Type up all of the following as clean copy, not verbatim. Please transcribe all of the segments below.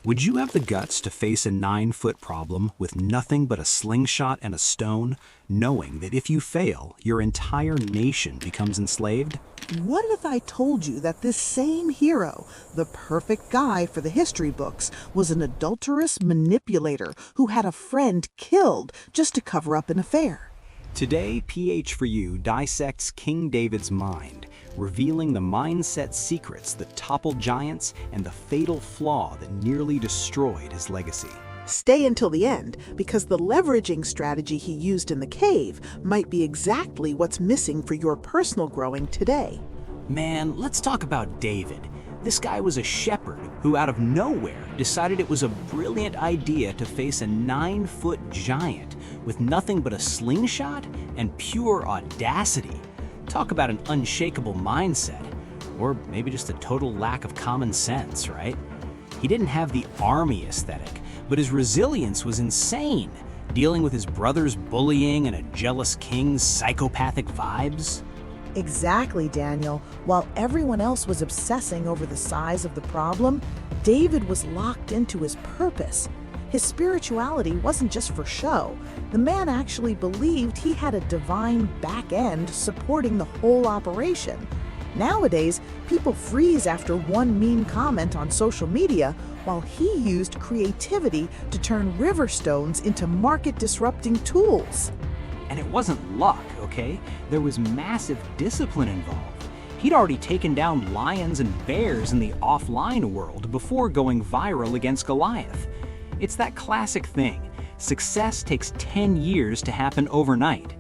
Would you have the guts to face a 9-foot problem with nothing but a slingshot and a stone, knowing that if you fail, your entire nation becomes enslaved? What if I told you that this same hero, the perfect guy for the history books, was an adulterous manipulator who had a friend killed just to cover up an affair? Today, PH for You dissects King David's mind, revealing the mindset secrets that toppled giants and the fatal flaw that nearly destroyed his legacy. Stay until the end, because the leveraging strategy he used in the cave might be exactly what's missing for your personal growing today. Man, let's talk about David. This guy was a shepherd who out of nowhere decided it was a brilliant idea to face a 9-foot giant with nothing but a slingshot and pure audacity. Talk about an unshakable mindset, or maybe just a total lack of common sense, right? He didn't have the army aesthetic, but his resilience was insane, dealing with his brother's bullying and a jealous king's psychopathic vibes. Exactly, Daniel. While everyone else was obsessing over the size of the problem, David was locked into his purpose. His spirituality wasn't just for show. The man actually believed he had a divine back end supporting the whole operation. Nowadays, people freeze after one mean comment on social media, while he used creativity to turn river stones into market-disrupting tools. And it wasn't luck, okay? There was massive discipline involved. He'd already taken down lions and bears in the offline world before going viral against Goliath. It's that classic thing. Success takes 10 years to happen overnight.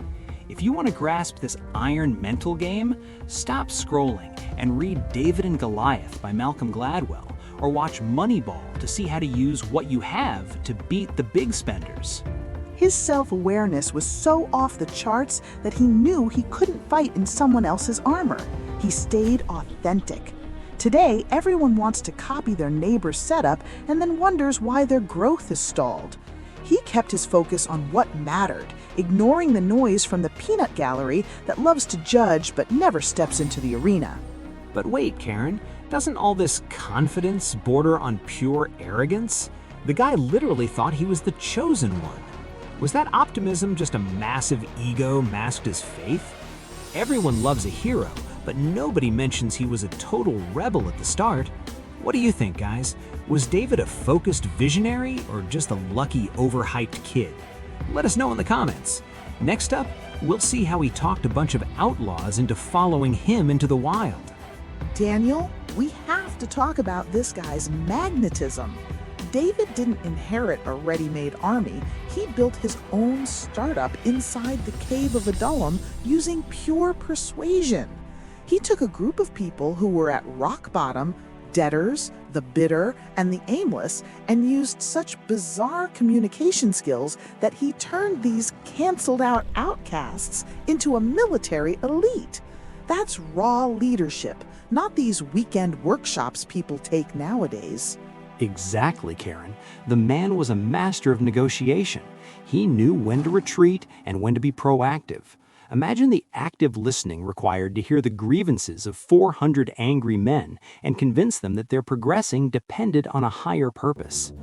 If you want to grasp this iron mental game, stop scrolling and read David and Goliath by Malcolm Gladwell, or watch Moneyball to see how to use what you have to beat the big spenders. His self-awareness was so off the charts that he knew he couldn't fight in someone else's armor. He stayed authentic. Today, everyone wants to copy their neighbor's setup and then wonders why their growth is stalled. He kept his focus on what mattered, ignoring the noise from the peanut gallery that loves to judge but never steps into the arena. But wait, Karen, doesn't all this confidence border on pure arrogance? The guy literally thought he was the chosen one. Was that optimism just a massive ego masked as faith? Everyone loves a hero, but nobody mentions he was a total rebel at the start. What do you think, guys? Was David a focused visionary or just a lucky, overhyped kid? Let us know in the comments. Next up, we'll see how he talked a bunch of outlaws into following him into the wild. Daniel, we have to talk about this guy's magnetism. David didn't inherit a ready-made army. He built his own startup inside the cave of Adullam using pure persuasion. He took a group of people who were at rock bottom, debtors, the bitter, and the aimless, and used such bizarre communication skills that he turned these canceled-out outcasts into a military elite. That's raw leadership, not these weekend workshops people take nowadays. Exactly, Karen. The man was a master of negotiation. He knew when to retreat and when to be proactive. Imagine the active listening required to hear the grievances of 400 angry men and convince them that their progressing depended on a higher purpose.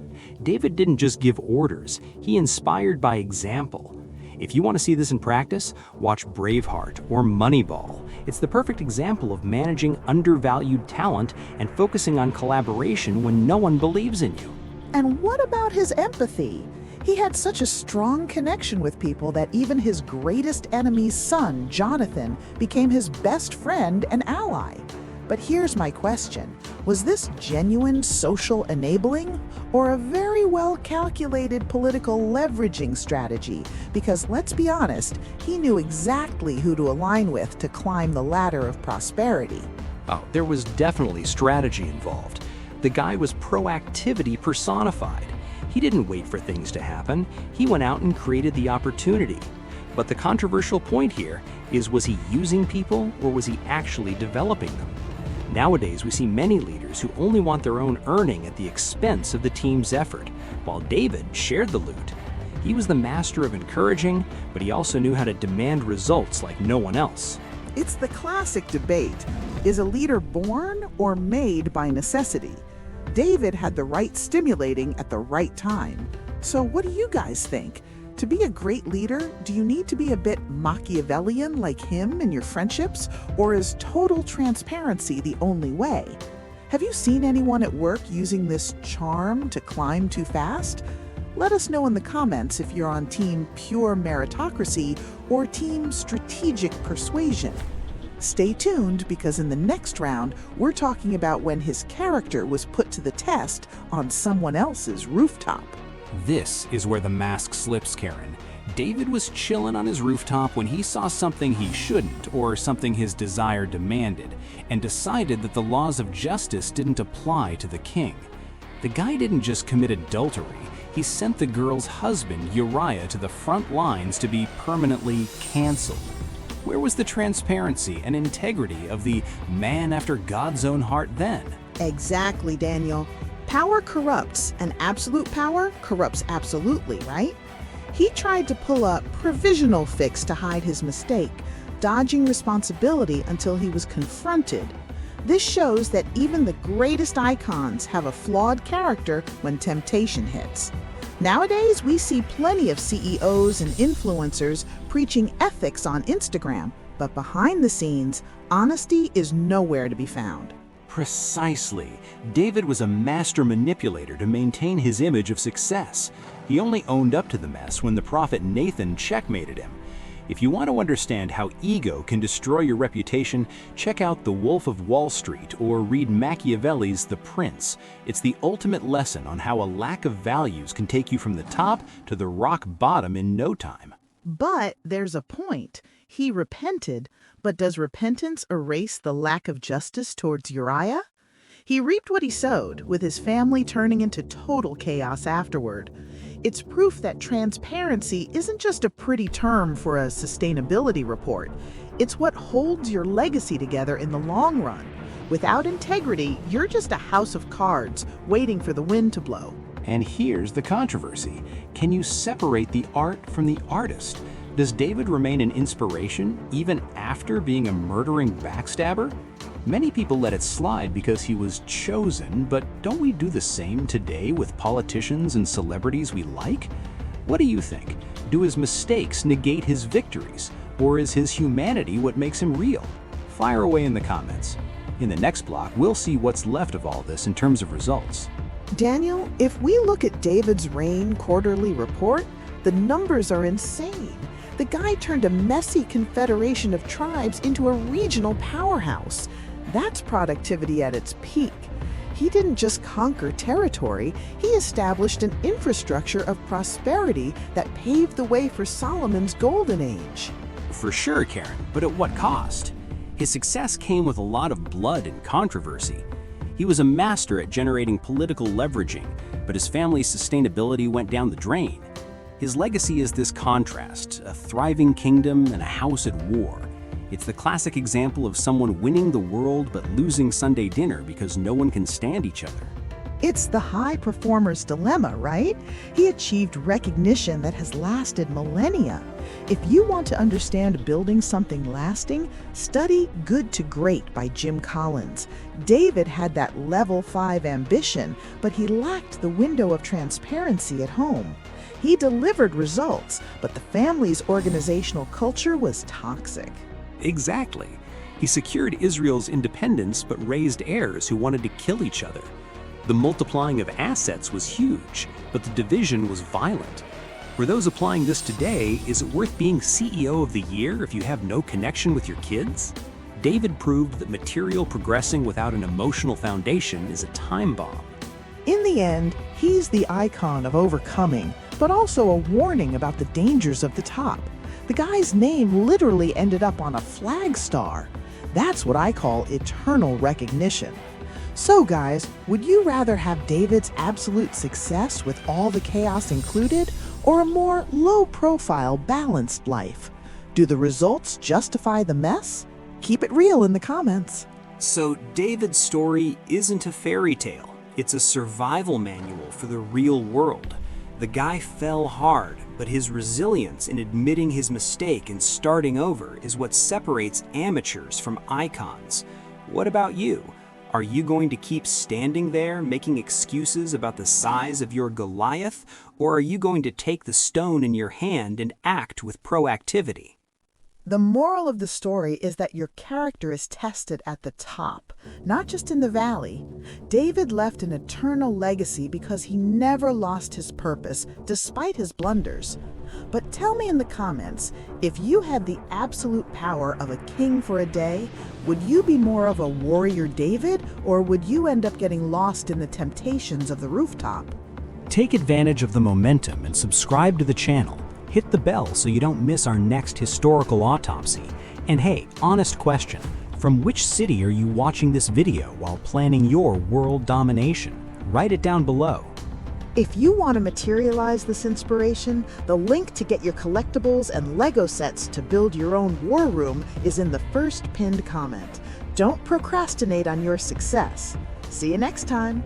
David didn't just give orders, he inspired by example. If you want to see this in practice, watch Braveheart or Moneyball. It's the perfect example of managing undervalued talent and focusing on collaboration when no one believes in you. And what about his empathy? He had such a strong connection with people that even his greatest enemy's son, Jonathan, became his best friend and ally. But here's my question. Was this genuine social enabling or a very well-calculated political leveraging strategy? Because let's be honest, he knew exactly who to align with to climb the ladder of prosperity. Oh, there was definitely strategy involved. The guy was proactivity personified. He didn't wait for things to happen. He went out and created the opportunity. But the controversial point here is, was he using people or was he actually developing them? Nowadays, we see many leaders who only want their own earning at the expense of the team's effort, while David shared the loot. He was the master of encouraging, but he also knew how to demand results like no one else. It's the classic debate. Is a leader born or made by necessity? David had the right stimulating at the right time. So what do you guys think? To be a great leader, do you need to be a bit Machiavellian like him in your friendships, or is total transparency the only way? Have you seen anyone at work using this charm to climb too fast? Let us know in the comments if you're on team pure meritocracy or team strategic persuasion. Stay tuned because in the next round, we're talking about when his character was put to the test on someone else's rooftop. This is where the mask slips, Karen. David was chilling on his rooftop when he saw something he shouldn't, or something his desire demanded, and decided that the laws of justice didn't apply to the king. The guy didn't just commit adultery, he sent the girl's husband, Uriah, to the front lines to be permanently canceled. Where was the transparency and integrity of the man after God's own heart then? Exactly, Daniel. Power corrupts, and absolute power corrupts absolutely, right? He tried to pull a provisional fix to hide his mistake, dodging responsibility until he was confronted. This shows that even the greatest icons have a flawed character when temptation hits. Nowadays, we see plenty of CEOs and influencers preaching ethics on Instagram, but behind the scenes, honesty is nowhere to be found. Precisely. David was a master manipulator to maintain his image of success. He only owned up to the mess when the prophet Nathan checkmated him. If you want to understand how ego can destroy your reputation, check out The Wolf of Wall Street or read Machiavelli's The Prince. It's the ultimate lesson on how a lack of values can take you from the top to the rock bottom in no time. But there's a point. He repented, but does repentance erase the lack of justice towards Uriah? He reaped what he sowed, with his family turning into total chaos afterward. It's proof that transparency isn't just a pretty term for a sustainability report. It's what holds your legacy together in the long run. Without integrity, you're just a house of cards waiting for the wind to blow. And here's the controversy. Can you separate the art from the artist? Does David remain an inspiration even after being a murdering backstabber? Many people let it slide because he was chosen, but don't we do the same today with politicians and celebrities we like? What do you think? Do his mistakes negate his victories, or is his humanity what makes him real? Fire away in the comments. In the next block, we'll see what's left of all this in terms of results. Daniel, if we look at David's reign quarterly report, the numbers are insane. The guy turned a messy confederation of tribes into a regional powerhouse. That's productivity at its peak. He didn't just conquer territory, he established an infrastructure of prosperity that paved the way for Solomon's golden age. For sure, Karen, but at what cost? His success came with a lot of blood and controversy. He was a master at generating political leveraging, but his family's sustainability went down the drain. His legacy is this contrast, a thriving kingdom and a house at war. It's the classic example of someone winning the world but losing Sunday dinner because no one can stand each other. It's the high performer's dilemma, right? He achieved recognition that has lasted millennia. If you want to understand building something lasting, study Good to Great by Jim Collins. David had that level 5 ambition, but he lacked the window of transparency at home. He delivered results, but the family's organizational culture was toxic. Exactly. He secured Israel's independence but raised heirs who wanted to kill each other. The multiplying of assets was huge, but the division was violent. For those applying this today, is it worth being CEO of the year if you have no connection with your kids? David proved that material progressing without an emotional foundation is a time bomb. In the end, he's the icon of overcoming, but also a warning about the dangers of the top. The guy's name literally ended up on a flag star. That's what I call eternal recognition. So guys, would you rather have David's absolute success with all the chaos included, or a more low-profile, balanced life? Do the results justify the mess? Keep it real in the comments. So David's story isn't a fairy tale. It's a survival manual for the real world. The guy fell hard, but his resilience in admitting his mistake and starting over is what separates amateurs from icons. What about you? Are you going to keep standing there making excuses about the size of your Goliath, or are you going to take the stone in your hand and act with proactivity? The moral of the story is that your character is tested at the top, not just in the valley. David left an eternal legacy because he never lost his purpose, despite his blunders. But tell me in the comments, if you had the absolute power of a king for a day, would you be more of a warrior David, or would you end up getting lost in the temptations of the rooftop? Take advantage of the momentum and subscribe to the channel. Hit the bell so you don't miss our next historical autopsy. And hey, honest question, from which city are you watching this video while planning your world domination? Write it down below. If you want to materialize this inspiration, the link to get your collectibles and Lego sets to build your own war room is in the first pinned comment. Don't procrastinate on your success. See you next time.